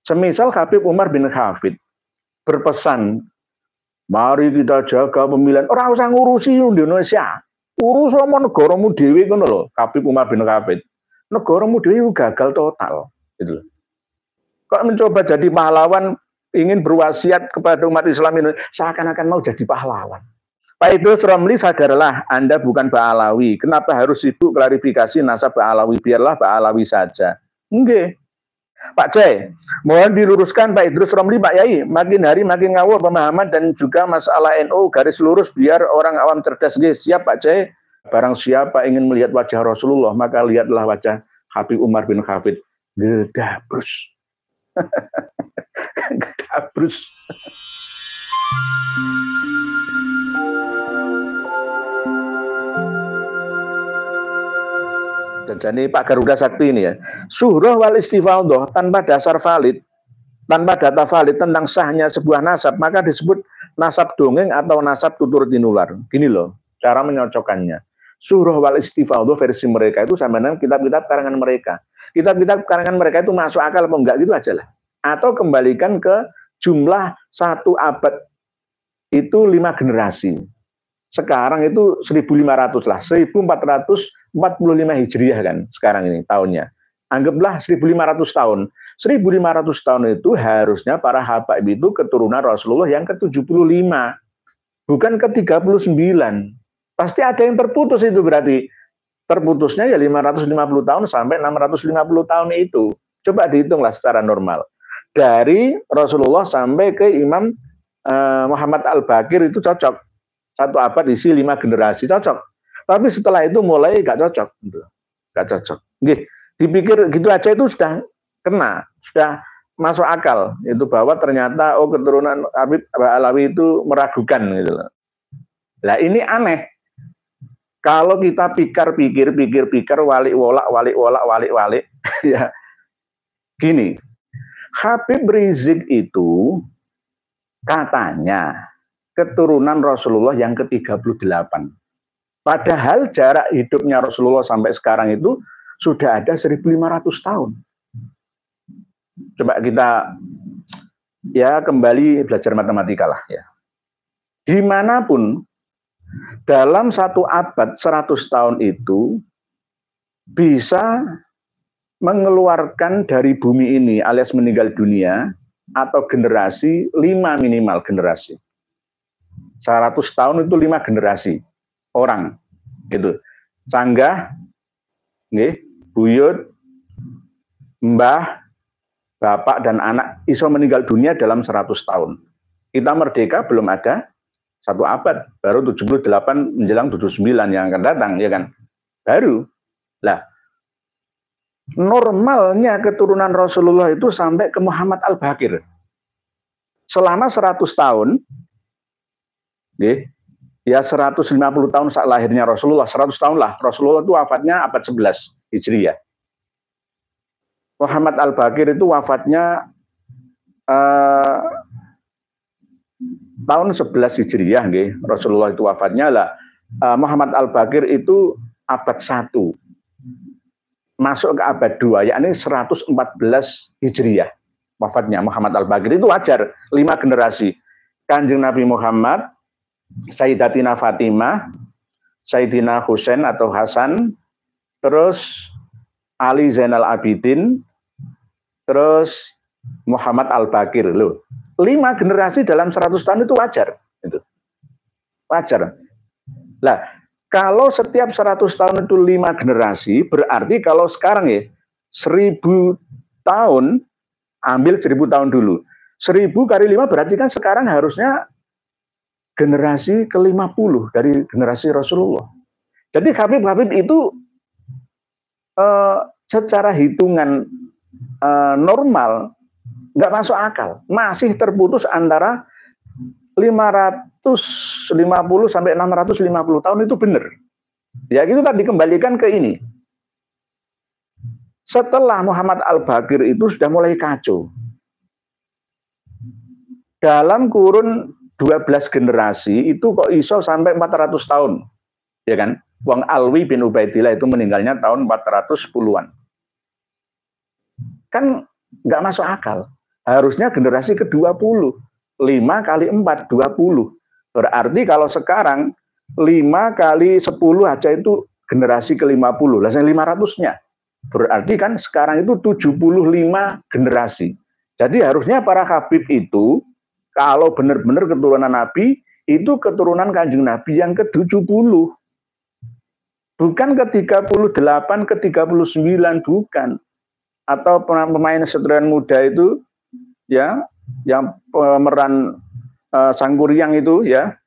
Semisal Habib Umar bin Hafid berpesan, mari kita jaga pemilihan, orang usah ngurusi Indonesia, urus sama negaramu dewi ngono lho. Habib Umar bin Hafid, negaramu dewi gagal total gitu. Kok mencoba jadi pahlawan, ingin berwasiat kepada umat Islam ini seakan-akan mau jadi pahlawan. Pak Idrus Romli, sadarlah Anda bukan Ba'alawi. Kenapa harus sibuk klarifikasi nasab Ba'alawi? Biarlah Ba'alawi saja. Enggak. Pak C, mohon diluruskan Pak Idrus Romli, Pak Yai. Makin hari makin ngawur pemahaman dan juga masalah NU garis lurus biar orang awam cerdas. Siap Pak C. Barang siapa ingin melihat wajah Rasulullah, maka lihatlah wajah Habib Umar bin Hafid. Gedabrus. Gedabrus. Jadi Pak Garuda Sakti ini ya, suhroh wal istifadhah tanpa dasar valid, tanpa data valid tentang sahnya sebuah nasab, maka disebut nasab dongeng atau nasab tutur tinular. Gini loh cara menyocokkannya. Suhroh wal istifadhah versi mereka itu sama dengan kitab-kitab karangan mereka. Kitab-kitab karangan mereka itu masuk akal apa enggak gitu aja lah. Atau kembalikan ke jumlah satu abad itu 5 generasi. Sekarang itu 1.500 lah, 1.445 Hijriah kan sekarang ini tahunnya. Anggaplah 1.500 tahun. 1.500 tahun itu harusnya para habaib itu keturunan Rasulullah yang ke-75, bukan ke-39. Pasti ada yang terputus itu berarti. Terputusnya ya 550 tahun sampai 650 tahun itu. Coba dihitunglah secara normal. Dari Rasulullah sampai ke Imam Muhammad Al-Baqir itu cocok. Satu abad isi 5 generasi cocok. Tapi setelah itu mulai gak cocok. Gak cocok. Nggih, dipikir gitu aja itu sudah kena, sudah masuk akal. Itu bahwa ternyata keturunan Habib Alawi itu meragukan gitu loh. Nah ini aneh. Kalau kita pikir walik ya. Gini, Habib Rizik itu katanya keturunan Rasulullah yang ke-38. Padahal jarak hidupnya Rasulullah sampai sekarang itu sudah ada 1.500 tahun. Coba kita ya kembali belajar matematika lah ya. Dimanapun dalam satu abad 100 tahun itu bisa mengeluarkan dari bumi ini alias meninggal dunia atau generasi 5 minimal generasi. 100 tahun itu 5 generasi orang gitu. Canggah, nggih, buyut, mbah, bapak dan anak iso meninggal dunia dalam 100 tahun. Kita merdeka belum ada 1 abad, baru 78 menjelang 79 yang akan datang, ya kan? Baru. Lah, normalnya keturunan Rasulullah itu sampai ke Muhammad Al-Baqir. Selama 100 tahun, ya 150 tahun saat lahirnya Rasulullah, 100 tahun lah. Rasulullah itu wafatnya abad 11 Hijriah. Muhammad Al-Baqir itu wafatnya tahun 11 Hijriah, Rasulullah itu wafatnya lah. Muhammad Al-Baqir itu abad 1. Masuk ke abad 2, yakni 114 Hijriah. Wafatnya Muhammad Al-Baqir itu wajar, 5 generasi. Kanjeng Nabi Muhammad, Sayyidatina Fatimah, Sayyidina Husain atau Hasan, terus Ali Zainal Abidin, terus Muhammad Al-Baqir. Loh, 5 generasi dalam 100 tahun itu wajar. Itu. Wajar. Lah, kalau setiap 100 tahun itu 5 generasi, berarti kalau sekarang ya 1000 tahun, ambil 1000 tahun dulu. 1000 kali 5 berarti kan sekarang harusnya generasi ke-50 dari generasi Rasulullah. Jadi Habib itu secara hitungan normal nggak masuk akal, masih terputus antara 550 sampai 650 tahun itu benar. Ya itu tadi dikembalikan ke ini. Setelah Muhammad Al-Baqir itu sudah mulai kacau. Dalam kurun 12 generasi itu kok iso sampai 400 tahun. Ya kan? Wong Alwi bin Ubaidillah itu meninggalnya tahun 410-an. Kan nggak masuk akal. Harusnya generasi ke-20. 5 kali 4, 20. Berarti kalau sekarang 5 kali 10 aja itu generasi ke-50. Lah 500-nya. Berarti kan sekarang itu 75 generasi. Jadi harusnya para habib itu kalau benar-benar keturunan Nabi, itu keturunan Kanjeng Nabi yang ke-70. Bukan ke-38, ke-39, bukan. Atau pemain seteran muda itu ya, yang pemeran Sangkuriang itu ya,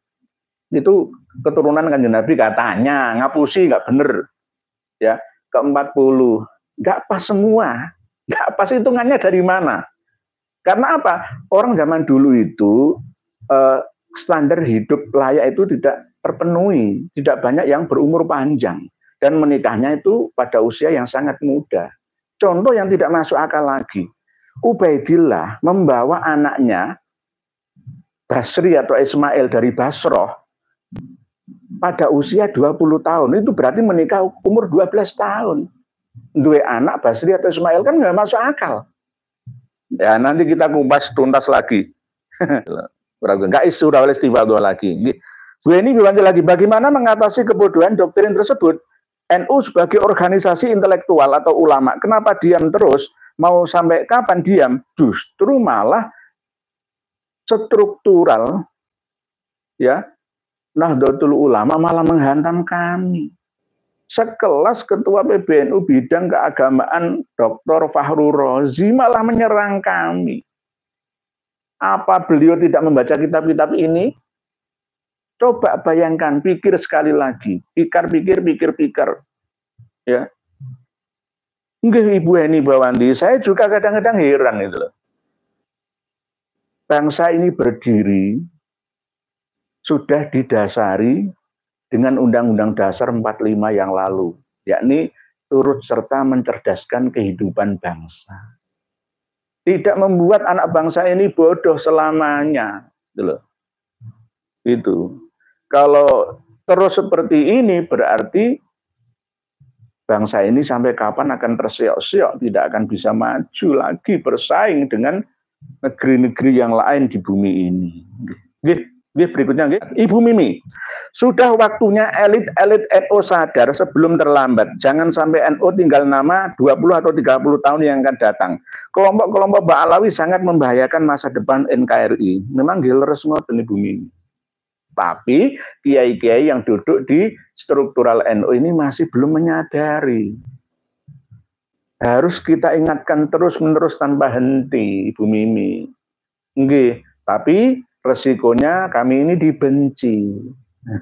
itu keturunan Kanjeng Nabi katanya, ngapusi nggak bener ya, ke-40. Nggak pas semua. Nggak pas, hitungannya dari mana? Karena apa? Orang zaman dulu itu standar hidup layak itu tidak terpenuhi, tidak banyak yang berumur panjang, dan menikahnya itu pada usia yang sangat muda. Contoh yang tidak masuk akal lagi, Ubaidillah membawa anaknya Basri atau Ismail dari Basroh pada usia 20 tahun, itu berarti menikah umur 12 tahun. Dua anak Basri atau Ismail kan nggak masuk akal. Ya nanti kita kupas tuntas lagi. Enggak isu rawal istifadhah lagi. Bu ini berlanjut lagi, bagaimana mengatasi kebodohan doktrin tersebut? NU sebagai organisasi intelektual atau ulama, kenapa diam terus? Mau sampai kapan diam? Justru malah struktural ya, Nahdlatul Ulama malah menghantam kami. Sekelas Ketua PBNU bidang keagamaan Dr. Fahru Rozi malah menyerang kami. Apa beliau tidak membaca kitab-kitab ini? Coba bayangkan, pikir sekali lagi. Pikir. Ya. Nggih Ibu Heni Bawanti, saya juga kadang-kadang heran itu loh. Bangsa ini berdiri sudah didasari dengan Undang-Undang Dasar 45 yang lalu, yakni turut serta mencerdaskan kehidupan bangsa. Tidak membuat anak bangsa ini bodoh selamanya. Itu. Kalau terus seperti ini berarti bangsa ini sampai kapan akan terseok-seok, tidak akan bisa maju lagi bersaing dengan negeri-negeri yang lain di bumi ini. Berikutnya, Ibu Mimi, sudah waktunya elit-elit NU sadar sebelum terlambat. Jangan sampai NU tinggal nama 20 atau 30 tahun yang akan datang. Kelompok-kelompok Ba'alawi sangat membahayakan masa depan NKRI. Memang gileres ngoten Ibu Mimi. Tapi kiai-kiai yang duduk di struktural NU ini masih belum menyadari. Harus kita ingatkan terus-menerus tanpa henti, Ibu Mimi. Nggih, tapi resikonya kami ini dibenci.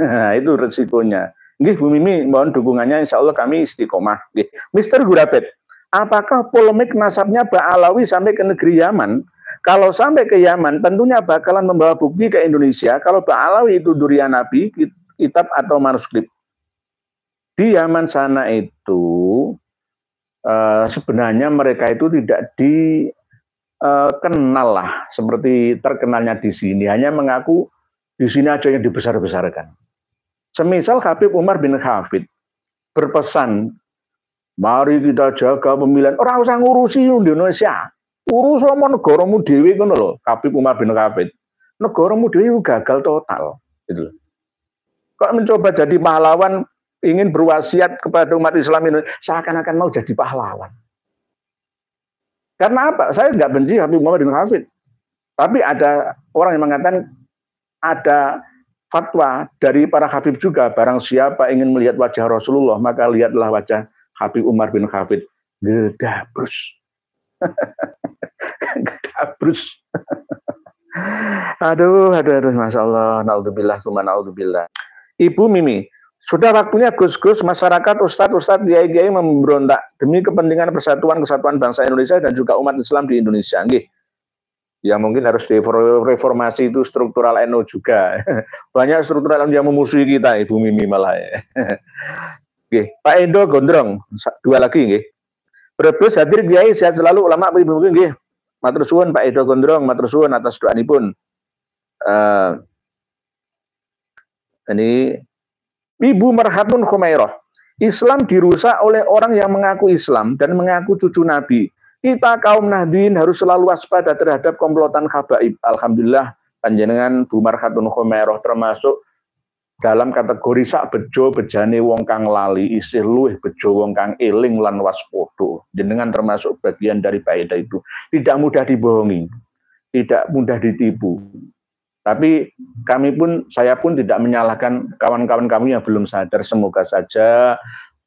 Nah, itu resikonya. Nggih, Bu Mimi, mohon dukungannya, insya Allah kami istiqomah. Nggih. Mr. Gurabet, apakah polemik nasabnya Ba'alawi sampai ke negeri Yaman? Kalau sampai ke Yaman, tentunya bakalan membawa bukti ke Indonesia kalau Ba'alawi itu durian Nabi, kitab atau manuskrip. Di Yaman sana itu, sebenarnya mereka itu tidak kenal lah seperti terkenalnya di sini, hanya mengaku di sini aja yang dibesar-besarkan. Semisal Habib Umar bin Hafid berpesan, mari kita jaga pemilihan, orang usah ngurusi Indonesia, urus sama negaramu dewi ngono lho. Habib Umar bin Hafid, negaramu dewi gagal total gitu. Kok mencoba jadi pahlawan, ingin berwasiat kepada umat Islam Indonesia, seakan-akan mau jadi pahlawan. Karena apa? Saya nggak benci Habib Umar bin Hafid. Tapi ada orang yang mengatakan ada fatwa dari para Habib juga. Barang siapa ingin melihat wajah Rasulullah, maka lihatlah wajah Habib Umar bin Hafid. Gedabrus. Gedabrus. Aduh, Masya Allah. Naudzubillah, summa naudzubillah. Ibu Mimi, sudah waktunya Gus-Gus, masyarakat, ustadz-ustadz, kiai-kiai memberontak demi kepentingan persatuan kesatuan bangsa Indonesia dan juga umat Islam di Indonesia. Nggih. Ya mungkin harus reformasi itu struktural NU juga. Banyak struktural NU yang memusuhi kita, Ibu Mimi malah. Nggih, Pak Endo Gondrong, dua lagi nggih. Brebes hadir kiai sehat selalu, ulama Ibu Mimi nggih. Matur suwun Pak Endo Gondrong, matur suwun atas doanipun. Ini Ibu Marhatun Khumairah, Islam dirusak oleh orang yang mengaku Islam dan mengaku cucu Nabi. Kita kaum Nahdien harus selalu waspada terhadap komplotan khabaib. Alhamdulillah panjenengan Bu Marhatun Khomeroh termasuk dalam kategori sak bejo bejane wong kang lali isih luwih bejo wong kang eling lan waspada. Jenengan termasuk bagian dari faedah itu. Tidak mudah dibohongi, tidak mudah ditipu. Tapi saya pun tidak menyalahkan kawan-kawan kami yang belum sadar. Semoga saja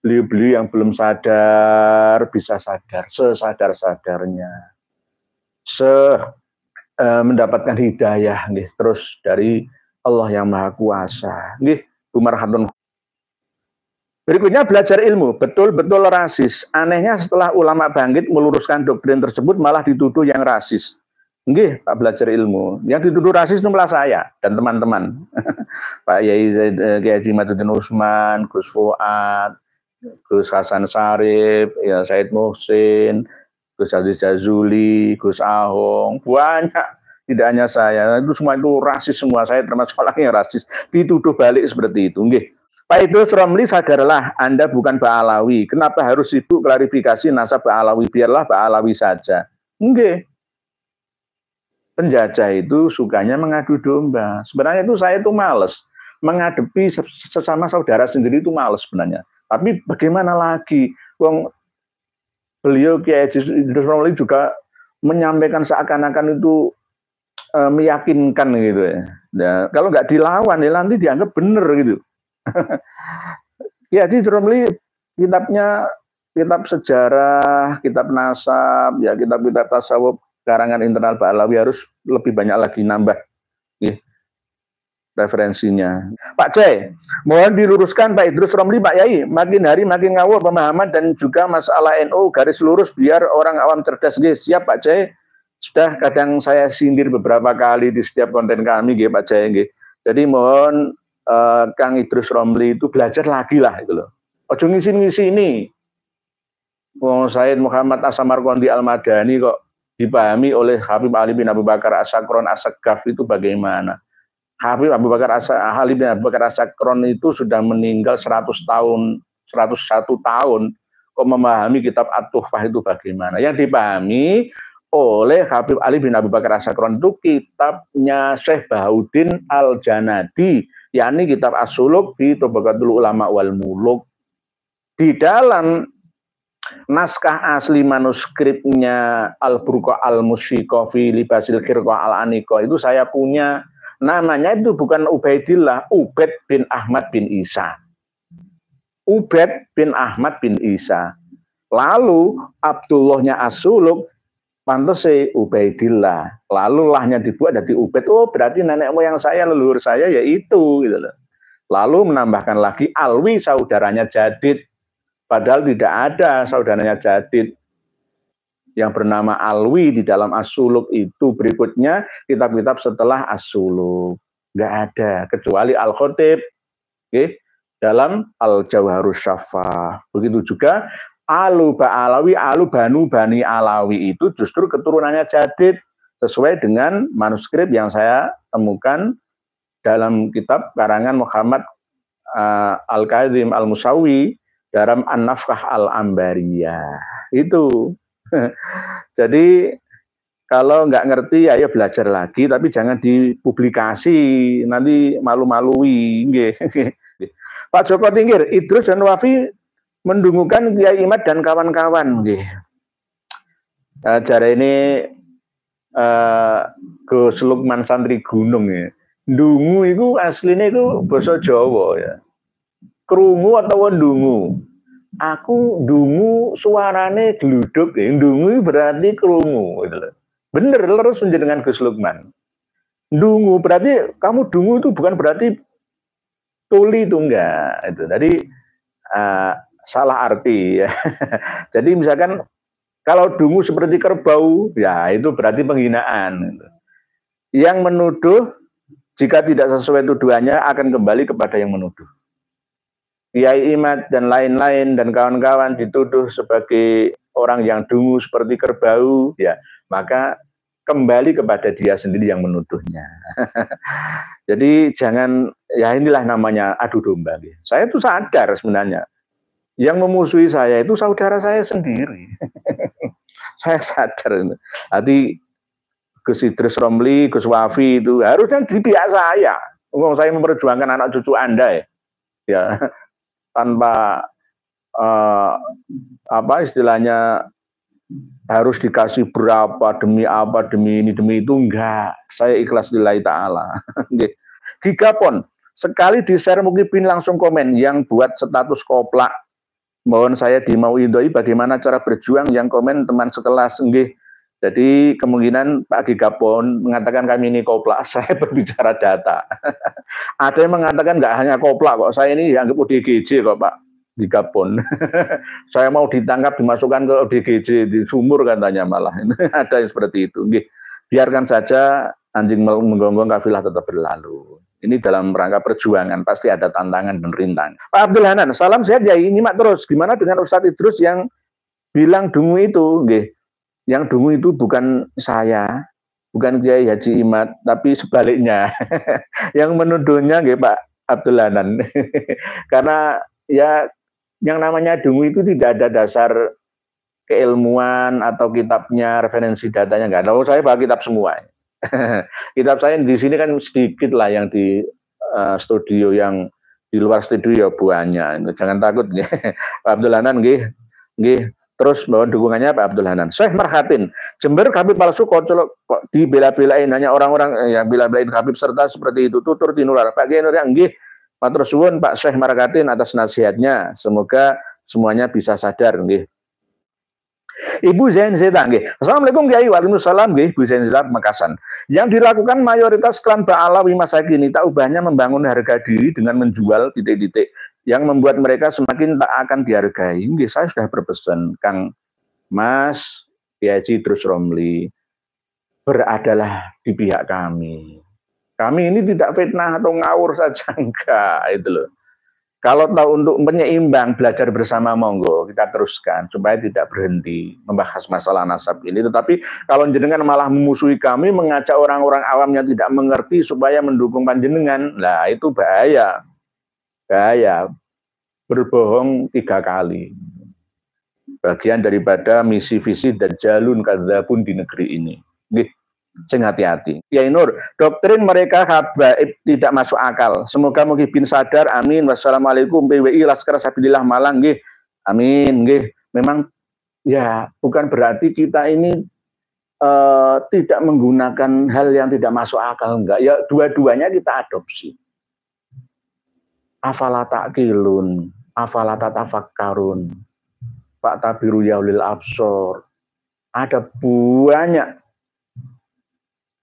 beliau-beliau yang belum sadar bisa sadar sesadar-sadarnya, mendapatkan hidayah nih, terus dari Allah yang Maha Kuasa. Nih, Bu Marhatun. Berikutnya belajar ilmu, betul-betul rasis. Anehnya setelah ulama bangkit meluruskan doktrin tersebut malah dituduh yang rasis. Nggih, Pak belajar ilmu. Yang dituduh rasis itu malah saya dan teman-teman. Pak Yai Haji Maduddin Usman, Gus Fuad, Gus Hasan Sarif, ya Said Muhsin, Gus Aziz Jazuli, Gus Ahong, banyak. Tidak hanya saya, itu semua itu rasis semua. Saya termasuk orang yang rasis. Dituduh balik seperti itu. Nggih. Pak Idrus Romli, sadarlah Anda bukan Ba'alawi. Kenapa harus sibuk klarifikasi nasab Ba'alawi? Biarlah Ba'alawi saja. Nggih. Penjajah itu sukanya mengadu domba. Sebenarnya itu saya itu males. Menghadapi sesama saudara sendiri itu males sebenarnya. Tapi bagaimana lagi? Beliau Kiai Idrus Romli juga menyampaikan seakan-akan itu meyakinkan gitu ya. Nah, kalau nggak dilawan ya nanti dianggap benar gitu. Kiai Idrus Romli kitabnya kitab sejarah, kitab nasab, ya kitab-kitab tasawuf karangan internal Ba'alawi harus lebih banyak lagi nambah ya, referensinya. Pak C, mohon diluruskan Pak Idrus Romli, Pak Yai, makin hari makin ngawur pemahaman dan juga masalah NU garis lurus biar orang awam cerdas. Siap Pak C, sudah kadang saya sindir beberapa kali di setiap konten kami Pak C. Jadi mohon Kang Idrus Romli itu belajar lagi lah itu loh. Ojo ngisi-ngisi ini. Said Muhammad As-Samarqandi Al-Madani kok dipahami oleh Habib Ali bin Abu Bakar As-Sakron As-Sagaf itu bagaimana? Habib Ali bin Abu Bakar As-Sakron itu sudah meninggal 101 tahun, kok memahami kitab At-Tuhfah itu bagaimana? Yang dipahami oleh Habib Ali bin Abu Bakar As-Sakron itu kitabnya Syekh Bahaudin Al-Janadi, yakni kitab As-Suluk fi Tabaqatul Ulama wal Muluk. Di dalam naskah asli manuskripnya Al-Burqa Al-Musyiqah fi Libasil Khirqah Al-Aniqah itu saya punya, namanya itu bukan Ubaidillah, Ubaid bin Ahmad bin Isa. Ubaid bin Ahmad bin Isa. Lalu Abdullahnya As-Suluk pantese Ubaidillah. Lalu lahnya dibuat dari Ubaid. Oh, berarti nenek moyang saya, leluhur saya yaitu gitu loh. Lalu menambahkan lagi Alwi saudaranya Jadid. Padahal tidak ada saudaranya Jadid yang bernama Alwi di dalam As-Suluk itu. Berikutnya kitab-kitab setelah As-Suluk nggak ada kecuali Al-Khatib dalam Al-Jawharus Syafah. Begitu juga Alu Ba'alawi, Alu Banu Bani Alawi itu justru keturunannya Jadid sesuai dengan manuskrip yang saya temukan dalam kitab karangan Muhammad Al-Kadzim Al-Musawi dalam An-Nafkah Al-Ambariyah itu. Jadi kalau nggak ngerti ya belajar lagi, tapi jangan dipublikasi, nanti malu-malui. Pak Joko Tingkir, Idrus dan Wafi mendungukan Kiai Imad dan kawan-kawan. Cara ini Gus Lukman santri gunung ya. Dungu itu aslinya itu bahasa Jawa ya. Krungu atau ndungu. Aku ndungu suarane gluduk ya. Ndungu berarti krungu gitu loh. Bener terus dengan Gus Lukman. Ndungu berarti kamu dungu itu bukan berarti tuli itu enggak itu. Jadi salah arti ya. Jadi misalkan kalau dungu seperti kerbau ya itu berarti penghinaan. Yang menuduh jika tidak sesuai tuduhannya akan kembali kepada yang menuduh. Kiai Imad dan lain-lain dan kawan-kawan dituduh sebagai orang yang dungu seperti kerbau, ya maka kembali kepada dia sendiri yang menuduhnya. Jadi jangan, ya inilah namanya adu domba. Saya tuh sadar sebenarnya, yang memusuhi saya itu saudara saya sendiri. Saya sadar itu. Hati Gus Idrus Romli, Gus Wafi itu harusnya di pihak saya. Saya memperjuangkan anak cucu Anda ya tanpa apa istilahnya harus dikasih berapa demi apa demi ini demi itu, enggak. Saya ikhlas lillahi ta'ala. Gigapon sekali di share mungkin langsung komen yang buat status koplak. Mohon saya dimau indoi bagaimana cara berjuang yang komen teman sekelas. Nggih. Jadi kemungkinan Pak Gigapon mengatakan kami ini koplak, saya berbicara data. Ada yang mengatakan nggak hanya koplak kok, saya ini dianggap ODGJ kok Pak Gigapon. Saya mau ditangkap dimasukkan ke ODGJ di sumur katanya malah. Ada yang seperti itu. Nggih. Biarkan saja anjing menggonggong kafilah tetap berlalu. Ini dalam rangka perjuangan pasti ada tantangan dan rintangan. Pak Abdul Hanan, salam sehat ya. Nyimak terus. Gimana dengan Ustadz Idrus yang bilang dungu itu? Nggih. Yang dungu itu bukan saya, bukan Kiai Haji Imad, tapi sebaliknya. Yang menuduhnya nggih Pak Abdul Hanan. Karena ya yang namanya dungu itu tidak ada dasar keilmuan atau kitabnya, referensi datanya nggak ada. Saya bawa kitab semua. Kitab saya di sini kan sedikit lah, yang di studio, yang di luar studio ya banyak. Jangan takut nggih. Pak Abdul Hanan nggih. Nggih. Terus bahwa dukungannya Pak Abdul Hanan. Syekh Marhatin, Jember Habib palsu kok dibela-belain, hanya orang-orang yang bela-belain Habib serta seperti itu tutur tinular. Pak Kiai Nur nggih. Matur suwun Pak Syekh Marhatin atas nasihatnya. Semoga semuanya bisa sadar nggih. Ibu Zain Zeta nggih. Assalamualaikum Kiai. Waalaikumsalam nggih. Ibu Zain Zeta Mekasan. Yang dilakukan mayoritas klan Ba'alawi masa kini tak ubahnya membangun harga diri dengan menjual titik-titik yang membuat mereka semakin tak akan dihargai. Nggih, saya sudah berpesan Kang Mas Kiai Idrus Romli, beradalah di pihak kami. Kami ini tidak fitnah atau ngawur saja, enggak, itu loh. Kalau tahu untuk penyeimbang, belajar bersama, monggo kita teruskan supaya tidak berhenti membahas masalah nasab ini. Tetapi kalau jenengan malah memusuhi kami, mengajak orang-orang awam yang tidak mengerti supaya mendukung panjenengan, nah itu bahaya. Bahaya. Berbohong 3 kali. Bagian daripada misi visi dan jalun kadzabun di negeri ini. Nggih. Sing hati-hati. Kiai Nur, doktrin mereka habaib tidak masuk akal. Semoga Muhyiddin sadar. Amin. Wassalamualaikum. PWI Laskar Sabilillah Malang. Nggih. Amin. Nggih. Memang ya bukan berarti kita ini tidak menggunakan hal yang tidak masuk akal, enggak. Ya dua-duanya kita adopsi. Afala ta'qilun, afala tatafakkarun, fa'tabiru ya ulil absor. Ada banyak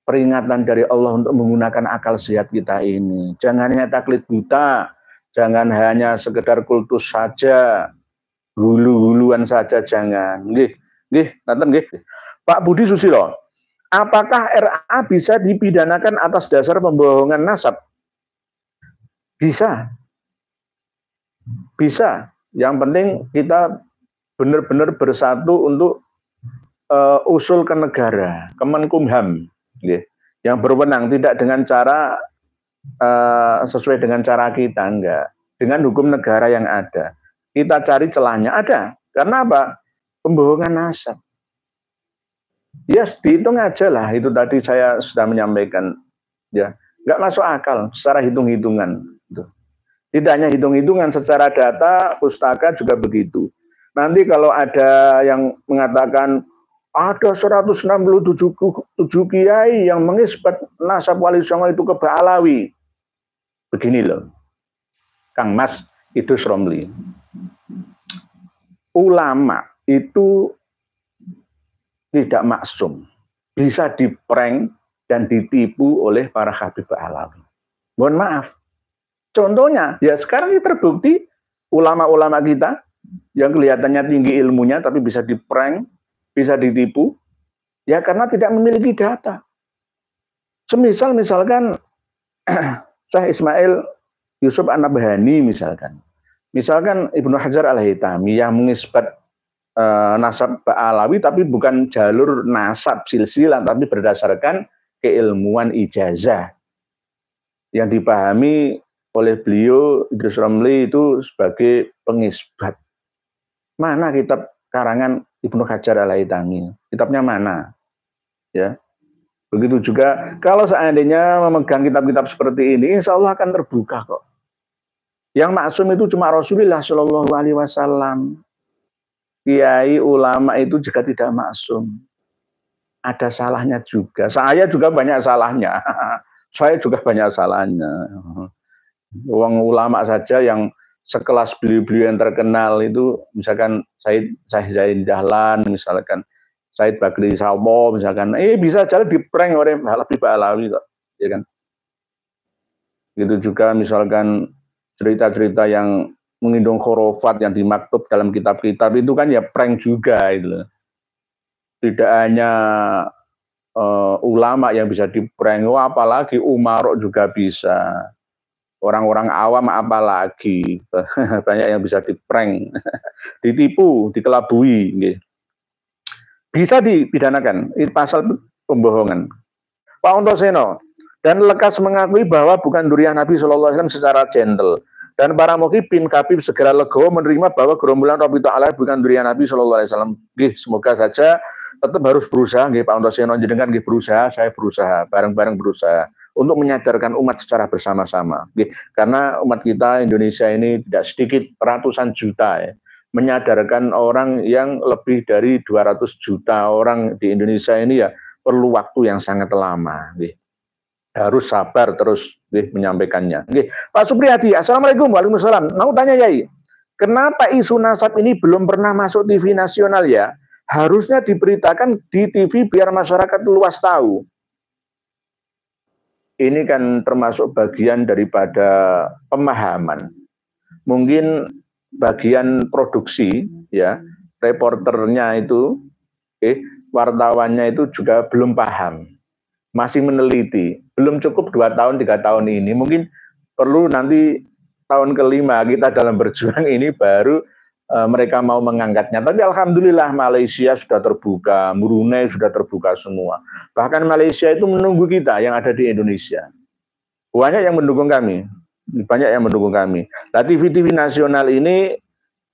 peringatan dari Allah untuk menggunakan akal sehat kita ini. Jangan hanya taklid buta, jangan hanya sekedar kultus saja, hulu-huluan saja, jangan. Nggih, nggih, nanten nggih. Pak Budi Susilo, apakah RA bisa dipidanakan atas dasar pembohongan nasab? Bisa. Bisa. Yang penting kita benar-benar bersatu untuk usul ke negara, Kemenkumham. Yang berwenang, tidak dengan cara sesuai dengan cara kita, enggak, dengan hukum negara yang ada. Kita cari celahnya, ada. Karena apa? Pembohongan nasab. Ya dihitung aja lah, itu tadi saya sudah menyampaikan, ya nggak masuk akal secara hitung-hitungan. Tidak hanya hitung-hitungan, secara data pustaka juga begitu. Nanti kalau ada yang mengatakan ada 167 kiai yang mengisbat nasab Wali Songo itu ke Ba'alawi. Begini loh, Kang Mas Idrus Romli. Ulama itu tidak maksum. Bisa diprank dan ditipu oleh para Habib Ba'alawi. Mohon maaf. Contohnya, ya sekarang ini terbukti ulama-ulama kita yang kelihatannya tinggi ilmunya tapi bisa diprank, bisa ditipu, ya karena tidak memiliki data. Misalkan Syekh Ismail Yusuf An-Nabhani misalkan Ibnu Hajar Al-Haytami yang mengisbat nasab Ba'alawi tapi bukan jalur nasab silsilah, tapi berdasarkan keilmuan ijazah yang dipahami oleh beliau Idrus Romli itu sebagai pengisbat. Mana kitab karangan Ibnu Hajar Al-Haytami. Kitabnya mana? Ya. Begitu juga kalau seandainya memegang kitab-kitab seperti ini, insya Allah akan terbuka kok. Yang maksum itu cuma Rasulullah Shallallahu Alaihi Wasallam. Kiai ulama itu juga tidak maksum. Ada salahnya juga. Saya juga banyak salahnya. Saya juga banyak salahnya. Uang ulama saja yang sekelas beliau-beliau yang terkenal itu, misalkan Said Zain Dahlan, misalkan Said Bakri Salmo, misalkan, bisa jalan diprank oleh Habib Alawi kok, ya kan? Gitu juga misalkan cerita-cerita yang mengindung khurafat yang dimaktub dalam kitab-kitab itu kan ya prank juga itu. Tidak hanya ulama yang bisa diprank, apalagi umarok juga bisa. Orang-orang awam apalagi banyak yang bisa diprank, ditipu, dikelabui. Bisa dipidanakan, itu pasal pembohongan. Pak Ontoseno, dan lekas mengakui bahwa bukan durian Nabi SAW secara gentle. Dan para muhibin Habib segera legowo menerima bahwa gerombolan Rabbi Ta'ala bukan durian Nabi SAW. Semoga saja tetap harus berusaha, Pak Ontoseno, jenengan berusaha, saya berusaha, bareng-bareng berusaha untuk menyadarkan umat secara bersama-sama. Karena umat kita Indonesia ini tidak sedikit, ratusan juta ya, menyadarkan orang yang lebih dari 200 juta orang di Indonesia ini ya perlu waktu yang sangat lama. Harus sabar terus menyampaikannya. Pak Supriyadi, Assalamualaikum. Waalaikumsalam. Mau tanya Yai, kenapa isu nasab ini belum pernah masuk TV nasional ya? Harusnya diberitakan di TV biar masyarakat luas tahu. Ini kan termasuk bagian daripada pemahaman. Mungkin bagian produksi, ya, reporternya itu, wartawannya itu juga belum paham, masih meneliti, belum cukup 2 tahun 3 tahun ini, mungkin perlu nanti tahun kelima kita dalam berjuang ini baru mereka mau mengangkatnya. Tapi alhamdulillah Malaysia sudah terbuka, Brunei sudah terbuka semua. Bahkan Malaysia itu menunggu kita yang ada di Indonesia. Banyak yang mendukung kami. Banyak yang mendukung kami. Nah, TV-TV nasional ini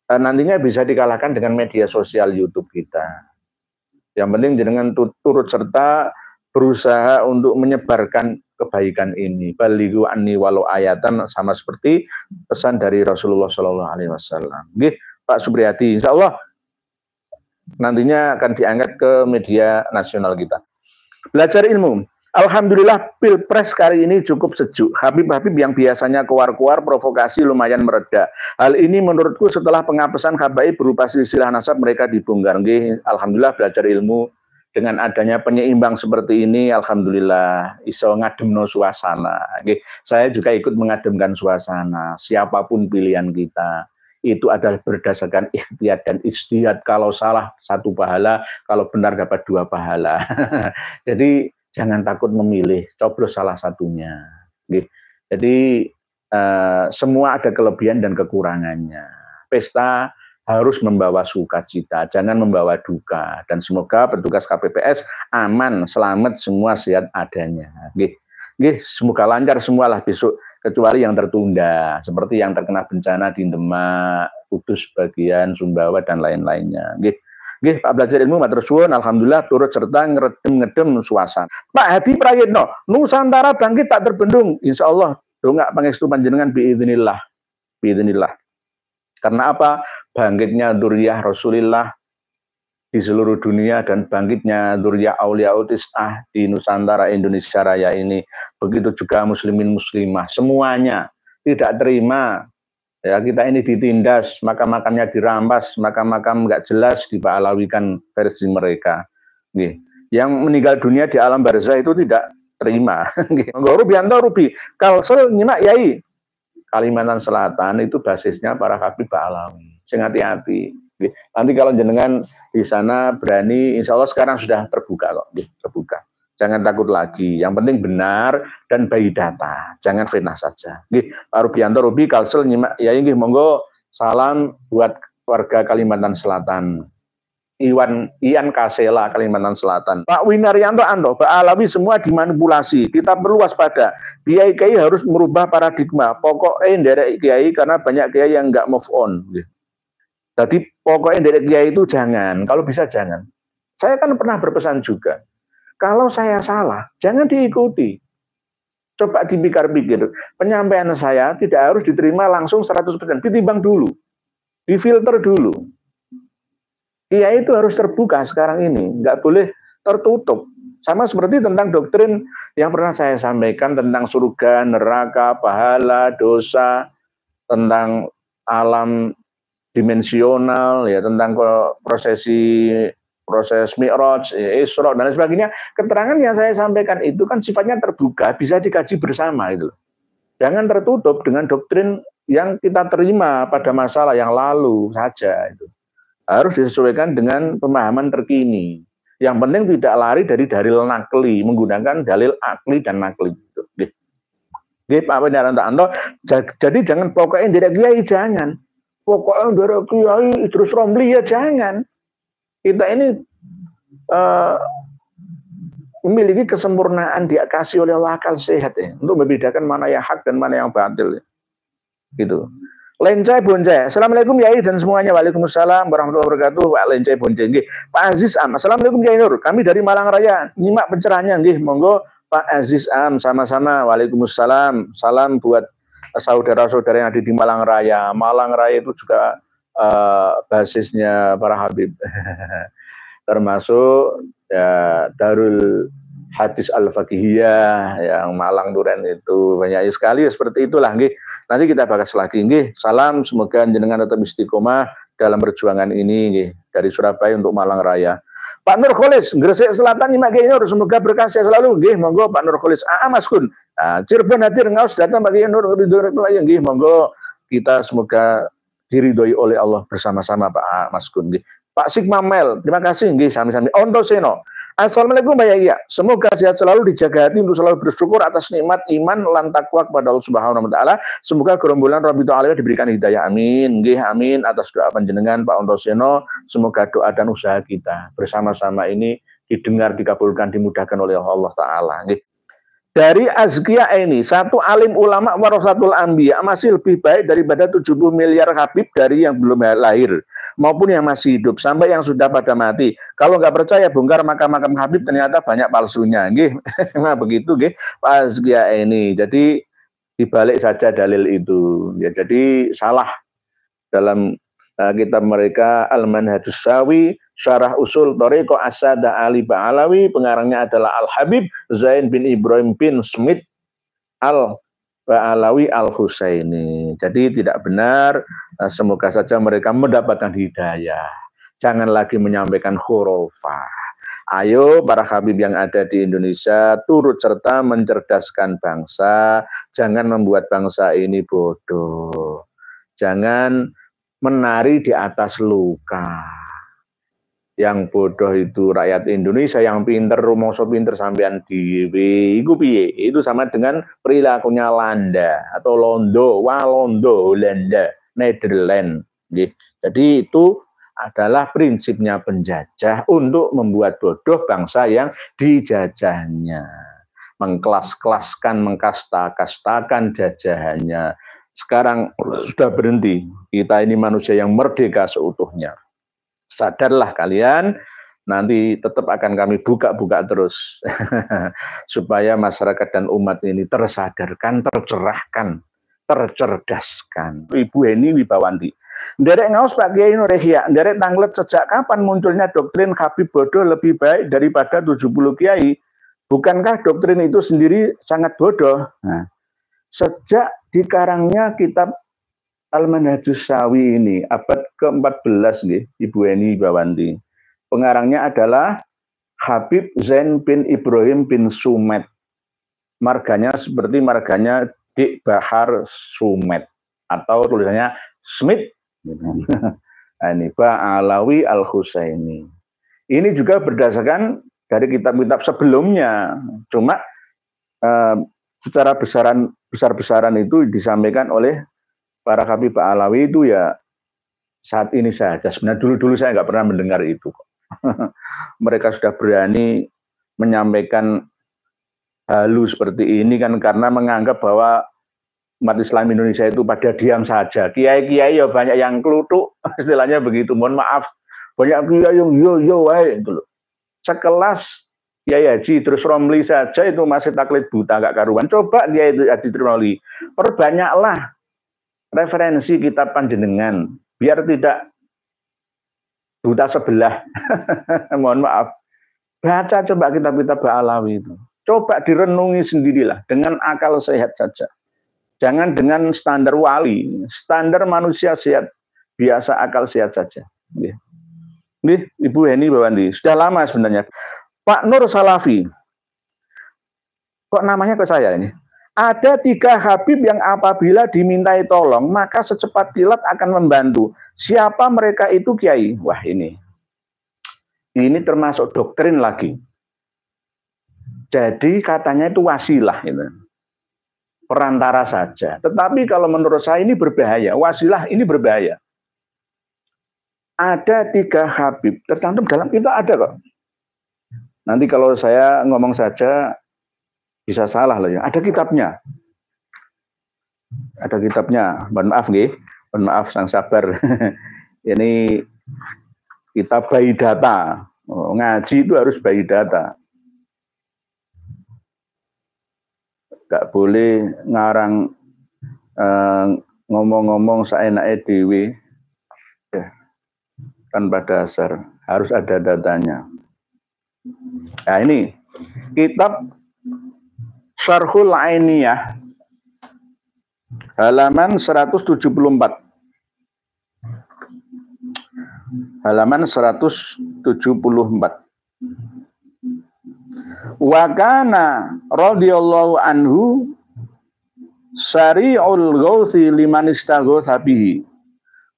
nantinya bisa dikalahkan dengan media sosial YouTube kita. Yang penting dengan turut serta berusaha untuk menyebarkan kebaikan ini. Balighu anni walau ayatan, sama seperti pesan dari Rasulullah Shallallahu Alaihi Wasallam. Pak Supriyadi, insya Allah nantinya akan diangkat ke media nasional kita. Belajar ilmu. Alhamdulillah Pilpres kali ini cukup sejuk. Habib-habib yang biasanya keluar-keluar provokasi lumayan mereda. Hal ini menurutku setelah penghapusan habaib berupa silsilah nasab mereka dibongkar. Alhamdulillah belajar ilmu dengan adanya penyeimbang seperti ini. Alhamdulillah iso ngademno suasana. Saya juga ikut mengademkan suasana. Siapapun pilihan kita, itu adalah berdasarkan ikhtiyat dan ijtihad. Kalau salah 1 pahala, kalau benar dapat 2 pahala. Jadi jangan takut memilih, coblos salah satunya. Jadi semua ada kelebihan dan kekurangannya. Pesta harus membawa sukacita, jangan membawa duka. Dan semoga petugas KPPS aman, selamat, semua sehat adanya. Semoga lancar semualah besok, kecuali yang tertunda, seperti yang terkena bencana di Demak, Kudus bagian, Sumbawa, dan lain-lainnya. Pak belajar ilmu, matur suwun, alhamdulillah turut serta ngedem suasana. Pak Hadi Prayitno, Nusantara bangkit tak terbendung, insya Allah dongak pangestu panjenengan biidznillah. Karena apa? Bangkitnya dzurriyyah Rasulillah di seluruh dunia dan bangkitnya dzurriyyah Auliyaul Tis'ah di Nusantara Indonesia Raya ini. Begitu juga muslimin muslimah, semuanya tidak terima ya kita ini ditindas, makam-makamnya dirampas, makam-makam nggak jelas dialawikan versi mereka. Yang meninggal dunia di alam barzah itu tidak terima. Rubianto Rubi, Kalsel nyimak Yai. Kalimantan Selatan itu basisnya para Habib Alawi. Sing hati-hati. Nanti kalau jenengan di sana berani, insya Allah sekarang sudah terbuka kok, terbuka. Jangan takut lagi. Yang penting benar dan bayi data. Jangan fitnah saja. Pak Rubianto Rubi Kalsel nyimak ya ini monggo salam buat warga Kalimantan Selatan. Ian Kasela Kalimantan Selatan. Pak Winaryanto Anto, Pak Alawi semua dimanipulasi. Kita perlu waspada. Kiai harus merubah paradigma. Pokoknya nderek kiai karena banyak kiai yang nggak move on. Jadi pokoknya dari kiai itu jangan, kalau bisa jangan. Saya kan pernah berpesan juga, kalau saya salah, jangan diikuti. Coba dipikir-pikir, penyampaian saya tidak harus diterima langsung 100%, ditimbang dulu, difilter dulu. Kiai itu harus terbuka sekarang ini, nggak boleh tertutup. Sama seperti tentang doktrin yang pernah saya sampaikan tentang surga, neraka, pahala, dosa, tentang alam dimensional, ya, tentang proses Mi'raj, Isra dan sebagainya. Keterangan yang saya sampaikan itu kan sifatnya terbuka, bisa dikaji bersama itu. Jangan tertutup dengan doktrin yang kita terima pada masalah yang lalu saja itu. Harus disesuaikan dengan pemahaman terkini. Yang penting tidak lari dari dalil nakli, menggunakan dalil akli dan nakli. Pak Wiranto, jadi jangan pokoknya tidak kiai, jangan. Pokoknya dari kiai Idrus Romli ya jangan. Kita ini memiliki kesempurnaan dikasih oleh Allah akal sehat ya, untuk membedakan mana yang hak dan mana yang batil ya. Gitu. Lencai Boncai, assalamualaikum Yai dan semuanya. Waalaikumsalam warahmatullahi wabarakatuh. Pak Lencai Boncai, Pak Aziz Am, assalamualaikum Yai Nur. Kami dari Malang Raya, nyimak pencerahannya, nggih. Monggo Pak Aziz Am, sama-sama. Waalaikumsalam. Salam buat saudara-saudara yang ada di Malang Raya. Malang Raya itu juga basisnya para Habib, termasuk ya, Darul Hadis Al-Faqihiyah yang Malang Duren itu banyak sekali seperti itulah nggih. Nanti kita bahas lagi nggih. Salam, semoga jenengan tetap istiqomah dalam perjuangan ini nggih. Dari Surabaya untuk Malang Raya. Pak Nur Kholis, Gresik Selatan nyimak Nur, semoga berkah selalu nggih. Monggo Pak Nur Kholis. Mas Kun. Nah, Cirebon hadir ngaos datang bagi Nur nggih. Monggo kita semoga diridhoi oleh Allah bersama-sama Pak Mas Kun nggih. Pak Sigma Mel, terima kasih nggih sami-sami. Ondo Seno. Assalamualaikum Mbak Yaya. Semoga sehat selalu, dijaga hati untuk selalu bersyukur atas nikmat iman lan takwa kepada Allah Subhanahu wa taala. Semoga gerombolan Rabitul Alawiyah diberikan hidayah. Amin. Nggih, amin atas doa panjenengan Pak Ontoseno. Semoga doa dan usaha kita bersama-sama ini didengar, dikabulkan, dimudahkan oleh Allah taala. Nggih. Dari Azkia ini, satu alim ulama warasatul anbiya masih lebih baik daripada 70 miliar habib dari yang belum lahir maupun yang masih hidup sampai yang sudah pada mati. Kalau nggak percaya bongkar makam-makam habib, ternyata banyak palsunya. Nggih. Nah, begitu nggih Pak Azkia ini. Jadi dibalik saja dalil itu. Ya, jadi salah dalam kitab mereka Al-Manhajus Sawi, Syarah Usul Thariqah As-Sadah Ali Ba'alawi, pengarangnya adalah Al-Habib Zain bin Ibrahim bin Smith Al-Ba'alawi Al-Husaini. Jadi tidak benar, semoga saja mereka mendapatkan hidayah. Jangan lagi menyampaikan khurafah. Ayo para habib yang ada di Indonesia turut serta mencerdaskan bangsa, jangan membuat bangsa ini bodoh. Jangan menari di atas luka. Yang bodoh itu rakyat Indonesia, yang pinter rumoso pinter sampean dhewe iku piye? Itu sama dengan perilakunya Landa atau Londo, Walondo, Holanda, Nederland. Jadi itu adalah prinsipnya penjajah untuk membuat bodoh bangsa yang dijajahnya, mengkelas-kelaskan, mengkasta-kastakan jajahannya. Sekarang sudah berhenti. Kita ini manusia yang merdeka seutuhnya. Sadarlah kalian, nanti tetap akan kami buka-buka terus. Supaya masyarakat dan umat ini tersadarkan, tercerahkan, tercerdaskan. Ibu Heni Wibawanti. Nderek ngaos Pak Kiai Nurehia, nderek tanglet sejak kapan munculnya doktrin Habib bodoh lebih baik daripada 70 kiai? Bukankah doktrin itu sendiri sangat bodoh? Nah, sejak dikarangnya kitab Al-Manhajus Sawi ini, abad ke-14, Ibu Eni Bawanti. Pengarangnya adalah Habib Zain bin Ibrahim bin Sumet. Marganya seperti marganya Dik Bahar Sumet. Atau tulisannya Smith. Ini Ba'alawi Al-Husaini. Ini juga berdasarkan dari kitab-kitab sebelumnya. Cuma secara besar-besaran itu disampaikan oleh para Habib Ba'alawi itu ya saat ini saja. Sebenarnya dulu-dulu saya nggak pernah mendengar itu. Mereka sudah berani menyampaikan halu seperti ini kan karena menganggap bahwa umat Islam Indonesia itu pada diam saja. Kiai-kiai ya banyak yang kelutuk, istilahnya begitu. Mohon maaf, banyak kiai yang yo wae itu loh. Sekelas Kiai Haji terus Romli saja itu masih taklid buta gak karuan. Coba Kiai Haji Romli, perbanyaklah referensi kitab panjenengan biar tidak buta sebelah. Mohon maaf. Baca coba kitab-kitab Ba'alawi itu. Coba direnungi sendirilah dengan akal sehat saja. Jangan dengan standar wali, standar manusia sehat, biasa akal sehat saja. Nih, Ibu Heni Bawandi, sudah lama sebenarnya. Pak Nur Salafi, kok namanya ke saya ini? Ada 3 Habib yang apabila dimintai tolong, maka secepat kilat akan membantu. Siapa mereka itu, Kiai? Wah, ini termasuk doktrin lagi. Jadi katanya itu wasilah, gitu. Perantara saja. Tetapi kalau menurut saya ini berbahaya. Wasilah ini berbahaya. Ada 3 Habib. Tercantum dalam kita ada kok. Nanti kalau saya ngomong saja bisa salah loh ya. Ada kitabnya. Ada kitabnya. Mohon maaf nggih. Mohon maaf sang sabar. Ini kitab bayi data. Ngaji itu harus bayi data. Gak boleh ngarang ngomong-ngomong saenake dhewe ya, tanpa dasar, harus ada datanya. Nah ini kitab Syarhul Ainiyah halaman 174. Halaman 174. Wa kana radhiyallahu anhu syari'ul ghauthi liman istaghatha bihi.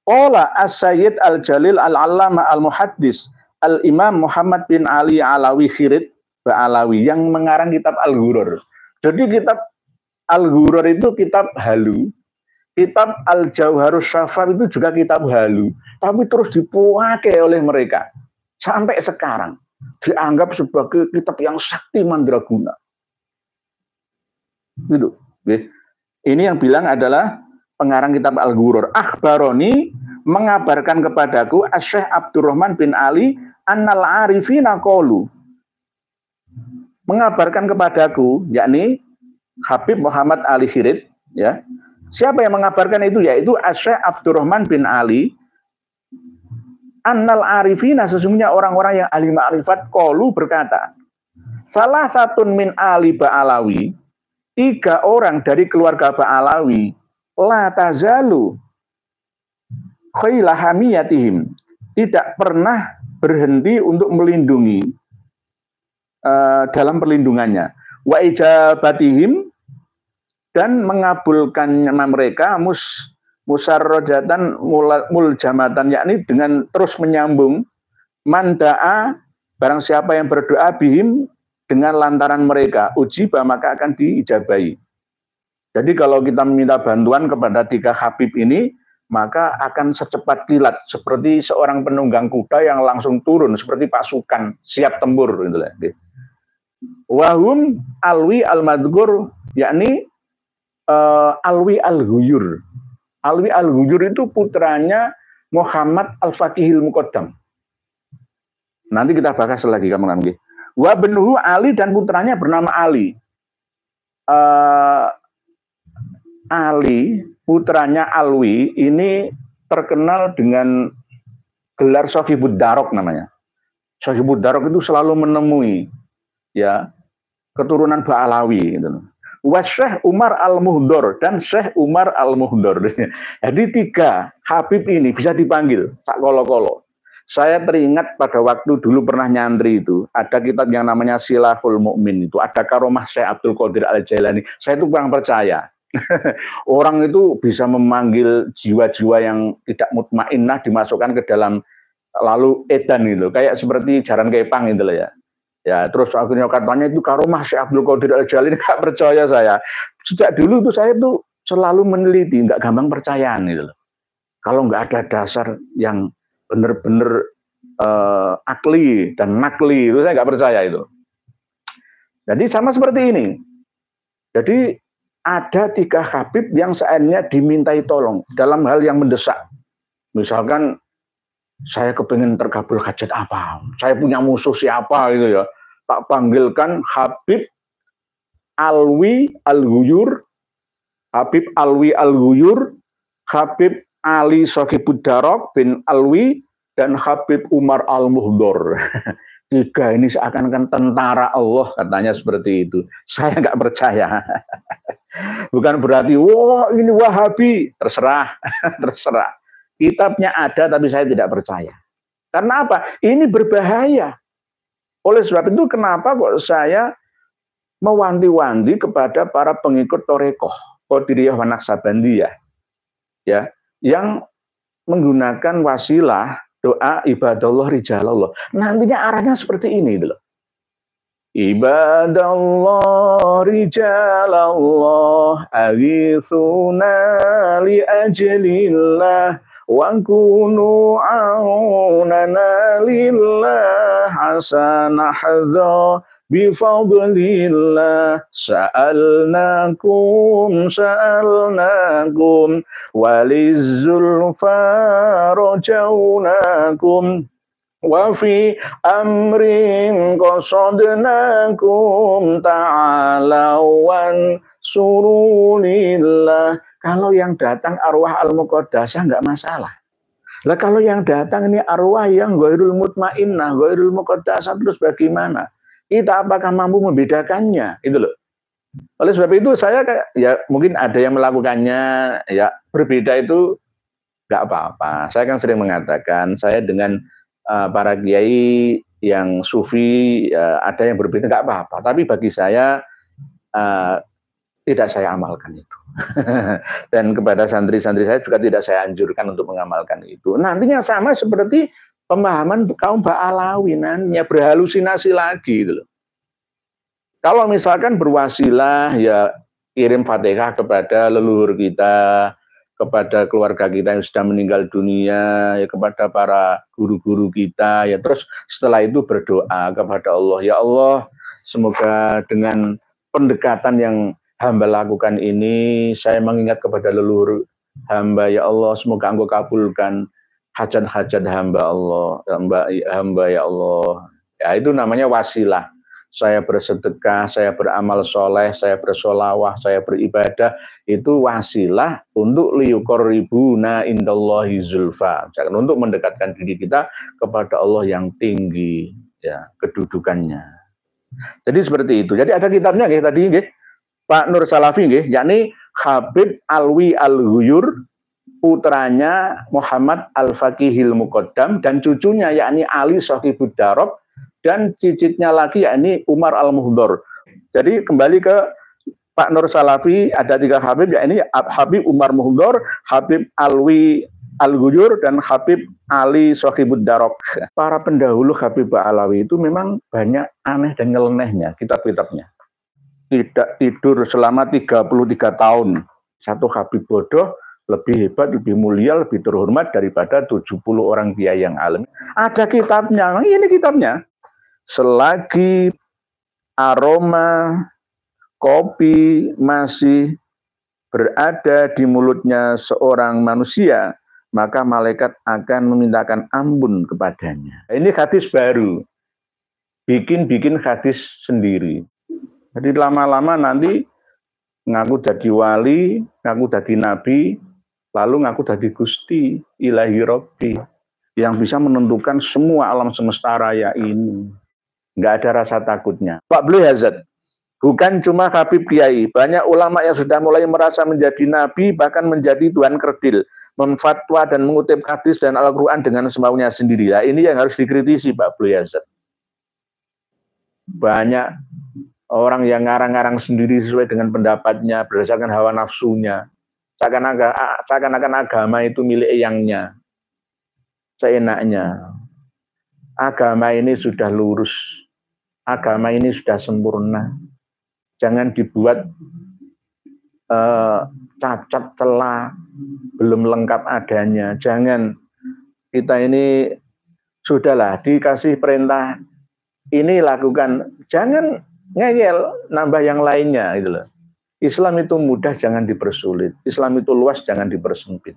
Qala as-sayyid al-jalil al-allama al-muhaddis al-imam Muhammad bin Ali Alawi Khirid Ba'alawi yang mengarang kitab Al-Ghurur. Jadi kitab Al-Ghurur itu kitab halu. Kitab Al-Jauharus Syafaf itu juga kitab halu. Tapi terus dipakai oleh mereka. Sampai sekarang. Dianggap sebagai kitab yang sakti mandraguna. Gitu. Ini yang bilang adalah pengarang kitab Al-Ghurur. Akhbaroni mengabarkan kepadaku Asy-Syaikh Abdurrahman bin Ali annal arifina qalu. Mengabarkan kepadaku, yakni Habib Muhammad Ali Khirid, ya. Siapa yang mengabarkan itu? Yaitu Asy-Syaikh Abdurrahman bin Ali annal arifina, sesungguhnya orang-orang yang ahli ma'rifat qalu berkata, salah satun min ali Ba'alawi, 3 orang dari keluarga Ba'alawi, la tazalu khayla hamiyatihim, tidak pernah berhenti untuk melindungi dalam perlindungannya, wa ijabatihim, dan mengabulkan mereka musarrojatan muljamatan, yakni dengan terus menyambung manda'a, barang siapa yang berdoa bihim dengan lantaran mereka ujiba maka akan diijabahi. Jadi kalau kita meminta bantuan kepada 3 Habib ini maka akan secepat kilat seperti seorang penunggang kuda yang langsung turun seperti pasukan siap tempur gitu. Wahum alwi al-madghur, yakni alwi al-ghuyur. Alwi al-Ghuyur itu putranya Muhammad Al-Faqihil Muqaddam. Nanti kita bahas lagi kamu. Wa benuhu Ali, dan putranya bernama Ali. Ali, putranya Alwi, ini terkenal dengan gelar Sohibud Darok namanya. Sohibud Darok itu selalu menemui ya keturunan Ba'alawi gitu. Wa Syekh Umar Al-Muhdor, dan Syekh Umar Al-Muhdor. Jadi 3 Habib ini bisa dipanggil tak kolo-kolo. Saya teringat pada waktu dulu pernah nyantri itu, ada kitab yang namanya Silahul Mukmin, itu ada karomah Syekh Abdul Qadir Al-Jailani. Saya itu kurang percaya. Orang itu bisa memanggil jiwa-jiwa yang tidak mutmainnah dimasukkan ke dalam lalu edan gitu, kayak seperti jaran kepang gitu lah ya. Ya, terus akhirnya katanya itu karomah Syekh Abdul Qadir Al-Jalani. Nggak percaya saya. Sejak dulu itu saya tuh selalu meneliti, nggak gampang percayaan gitu loh. Kalau nggak ada dasar yang benar-benar akli dan nakli, itu saya nggak percaya itu. Jadi sama seperti ini. Jadi ada 3 Habib yang seandainya dimintai tolong dalam hal yang mendesak. Misalkan saya kepengen terkabul hajat apa, saya punya musuh siapa gitu ya, tak panggilkan Habib Alwi Al-Ghuyur, Habib Alwi Al-Ghuyur, Habib Ali Sohibuddarok bin Alwi, dan Habib Umar Al-Muhdor. 3 ini seakan-akan tentara Allah, katanya seperti itu. Saya nggak percaya. Bukan berarti, wah ini Wahabi. Terserah, terserah. Kitabnya ada, tapi saya tidak percaya. Karena apa? Ini berbahaya. Oleh sebab itu, kenapa kok saya mewanti-wanti kepada para pengikut Torekoh, Qadiriyah wa Naqsabandiyah, ya, yang menggunakan wasilah doa ibadallah rijalallah. Nantinya arahnya seperti ini dulu. Ibadallah rijalallah aghithuna li ajlillah wa kunu aunana lillah hasanahadha bifadlillah sa'alnakum walizzulfa rajaunakum wa fi amrin qasadnakum ta'alawan surulillah. Kalau yang datang arwah al-muqaddasah nggak masalah. Lah kalau yang datang ini arwah yang ghairul mutmainnah, ghairul muqaddasah, terus bagaimana? Kita apakah mampu membedakannya? Itu loh. Oleh sebab itu saya ya mungkin ada yang melakukannya ya berbeda itu nggak apa-apa. Saya kan sering mengatakan saya dengan para kiai yang sufi ada yang berbeda nggak apa-apa. Tapi bagi saya tidak saya amalkan itu. Dan kepada santri-santri saya juga tidak saya anjurkan untuk mengamalkan itu. Nantinya sama seperti pemahaman kaum Ba'alawi, nantinya berhalusinasi lagi gitu loh. Kalau misalkan berwasilah ya kirim Fatihah kepada leluhur kita, kepada keluarga kita yang sudah meninggal dunia, ya kepada para guru-guru kita, ya terus setelah itu berdoa kepada Allah, ya Allah, semoga dengan pendekatan yang hamba lakukan ini, saya mengingat kepada leluhur hamba, ya Allah, semoga Engkau kabulkan hajat-hajat hamba Allah, hamba ya Allah. Ya itu namanya wasilah. Saya bersedekah, saya beramal soleh, saya bersolawah, saya beribadah, itu wasilah untuk liyuqarribuna indallahi zulfa, untuk mendekatkan diri kita kepada Allah yang tinggi, ya kedudukannya. Jadi seperti itu. Jadi ada kitabnya tadi Pak Nur Salafi, yakni Habib Alwi Al-Ghuyur, putranya Muhammad Al-Faqihil Muqaddam, dan cucunya yakni Ali Sohibuddarok, dan cicitnya lagi yakni Umar Al-Muhdor. Jadi kembali ke Pak Nur Salafi, ada 3 Habib, yakni Habib Umar Muhdor, Habib Alwi Al-Ghuyur, dan Habib Ali Sohibuddarok. Para pendahulu Habib Ba'alawi itu memang banyak aneh dan nyelenehnya kitab-kitabnya. Tidak tidur selama 33 tahun. Satu Habib bodoh lebih hebat, lebih mulia, lebih terhormat daripada 70 orang kiai yang alim. Ada kitabnya, ini kitabnya. Selagi aroma kopi masih berada di mulutnya seorang manusia, maka malaikat akan memintakan ampun kepadanya. Ini hadis baru. Bikin hadis sendiri. Jadi lama-lama nanti ngaku jadi wali, ngaku jadi nabi, lalu ngaku jadi Gusti Ilahi Robbi, yang bisa menentukan semua alam semesta raya ini. Nggak ada rasa takutnya. Pak Blue Hazard, bukan cuma Habib Kiai, banyak ulama yang sudah mulai merasa menjadi nabi, bahkan menjadi tuan kerdil, memfatwa dan mengutip hadis dan Al-Quran dengan semaunya sendiri. Ya, ini yang harus dikritisi Pak Blue Hazard. Banyak orang yang ngarang-ngarang sendiri sesuai dengan pendapatnya, berdasarkan hawa nafsunya. Seakan-akan agama itu milik eyangnya, seenaknya. Agama ini sudah lurus, agama ini sudah sempurna. Jangan dibuat cacat celah, belum lengkap adanya. Jangan, kita ini sudahlah dikasih perintah ini lakukan, jangan ngeyel nambah yang lainnya gitu loh. Islam itu mudah, jangan dipersulit. Islam itu luas, jangan dipersempit.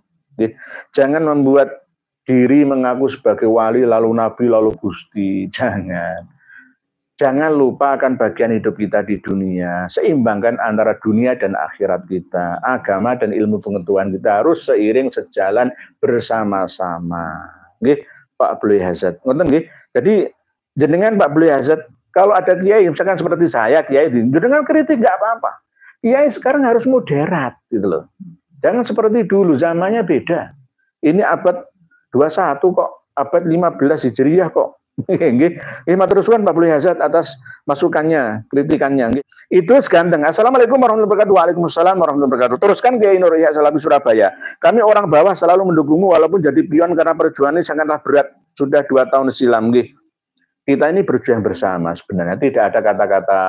Jangan membuat diri mengaku sebagai wali, lalu nabi, lalu gusti. Jangan. Jangan lupa akan bagian hidup kita di dunia. Seimbangkan antara dunia dan akhirat kita. Agama dan ilmu pengetahuan kita harus seiring sejalan bersama-sama. Nggih, Pak Blue Hazard. Ngoten nggih. Jadi jenengan Pak Blue Hazard, kalau ada kiai misalkan seperti saya, kiai jenengan kritik nggak apa-apa. Kiai sekarang harus moderat gitu loh. Jangan seperti dulu, zamannya beda. Ini abad 21 kok, abad 15 Hijriah kok. Nggih, matur suwun Pak Blue Hazard atas masukannya, kritikannya. Itu seganteng. Assalamualaikum warahmatullahi wabarakatuh. Waalaikumsalam warahmatullahi wabarakatuh. Teruskan Kiai Nur Yahya Salafi Surabaya. Kami orang bawah selalu mendukungmu walaupun jadi pion karena perjuangan ini sangatlah berat. Sudah 2 tahun silam. Nggih. Kita ini berjuang bersama sebenarnya. Tidak ada kata-kata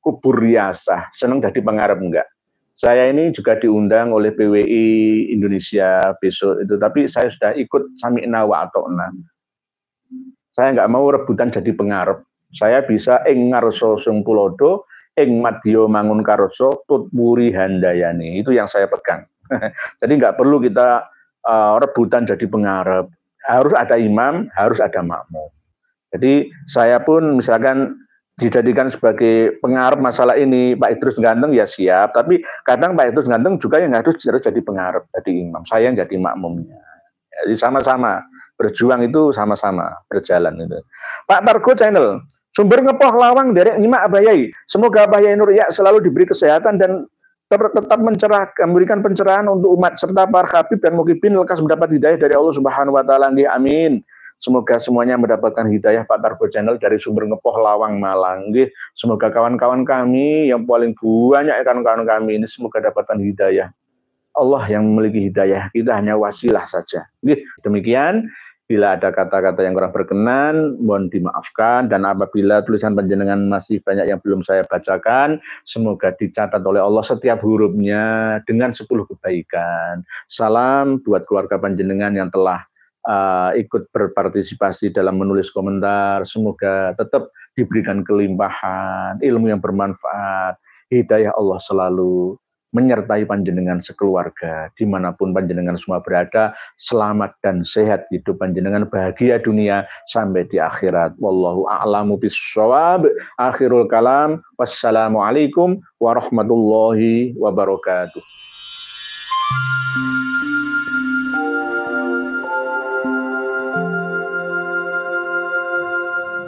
kubur riasah, senang jadi pengarep enggak. Saya ini juga diundang oleh PWI Indonesia besok itu, tapi saya sudah ikut sami'na wa ata'na. Saya nggak mau rebutan jadi pengarep. Saya bisa ing ngarsa sing tulodo, ing madya mangun karsa, tutwuri handayani. Itu yang saya pegang. Jadi nggak perlu kita rebutan jadi pengarep. Harus ada imam, harus ada makmum. Jadi saya pun misalkan dijadikan sebagai pengarep masalah ini, Pak Idrus Ganteng ya siap. Tapi kadang Pak Idrus Ganteng juga yang harus jadi pengarep, jadi imam. Saya yang jadi makmumnya. Jadi sama-sama. Berjuang itu sama-sama berjalan itu. Pak Targo Channel, sumber ngepoh lawang dari nyimak Abayai. Semoga Abayai Nur Yahya selalu diberi kesehatan dan tetap memberikan pencerahan untuk umat serta para habib dan mukibin lekas mendapat hidayah dari Allah Subhanahu wa taala. Amin. Semoga semuanya mendapatkan hidayah Pak Targo Channel dari sumber ngepoh lawang Malang. Semoga kawan-kawan kami yang paling banyak kawan-kawan kami ini semoga dapatkan hidayah. Allah yang memiliki hidayah, kita hanya wasilah saja. Demikian. Bila ada kata-kata yang kurang berkenan, mohon dimaafkan. Dan apabila tulisan panjenengan masih banyak yang belum saya bacakan, semoga dicatat oleh Allah setiap hurufnya dengan 10 kebaikan. Salam buat keluarga panjenengan yang telah ikut berpartisipasi dalam menulis komentar. Semoga tetap diberikan kelimpahan, ilmu yang bermanfaat, hidayah Allah selalu menyertai panjenengan sekeluarga dimanapun panjenengan semua berada, selamat dan sehat hidup panjenengan, bahagia dunia sampai di akhirat. Wallahu a'lamu bissawab. Akhirul kalam, wassalamualaikum warahmatullahi wabarakatuh.